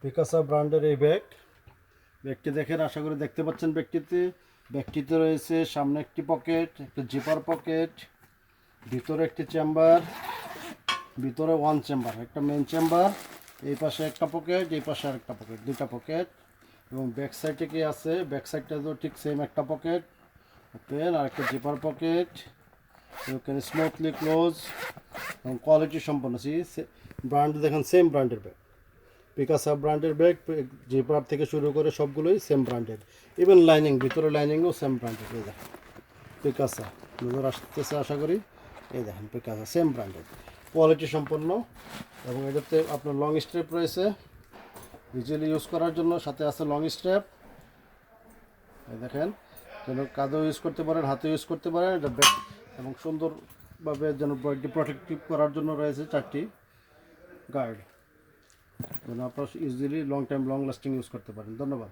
পিকাসা ব্র্যান্ডের এই ব্যাগটি দেখেন, আশা করি দেখতে পাচ্ছেন। ব্যাগটিতে রয়েছে সামনে একটি পকেট, একটা জিপার পকেট, ভিতরে একটি চেম্বার, ভিতরে ওয়ান চেম্বার, একটা মেন চেম্বার, এই পাশে একটা পকেট, এই পাশে আরেকটা পকেট, দুইটা পকেট। এবং ব্যাক সাইডে কি আছে, ব্যাক সাইডটা তো ঠিক সেম একটা পকেট ওপেন, আর একটা zipper pocket. You can smoothly close এবং কোয়ালিটি সম্পন্ন। ব্র্যান্ড দেখেন, সেম ব্র্যান্ডের ব্যাগ, পিকাসা ব্র্যান্ডের ব্যাগ। জিপার থেকে শুরু করে সবগুলোই সেম ব্র্যান্ডের, ইভেন লাইনিং, ভিতরে লাইনিংও সেম ব্র্যান্ডের। এই দেখেন পিকাসা, নজর আসতেছে আশা করি। এই দেখেন পিকাসা সেম ব্র্যান্ডের, কোয়ালিটি সম্পন্ন। এবং এটাতে আপনার লং স্ট্রেপ রয়েছে ইজিলি ইউজ করার জন্য, সাথে আছে লং স্ট্রেপ। এই দেখেন, যেন কাঁধেও ইউজ করতে পারেন, হাতে ইউজ করতে পারেন এটা ব্যাগ। এবং সুন্দরভাবে যেন বডি প্রোটেক্টিভ করার জন্য রয়েছে 4টি গার্ড, যেন আপনার easily long time long lasting use করতে পারেন। ধন্যবাদ।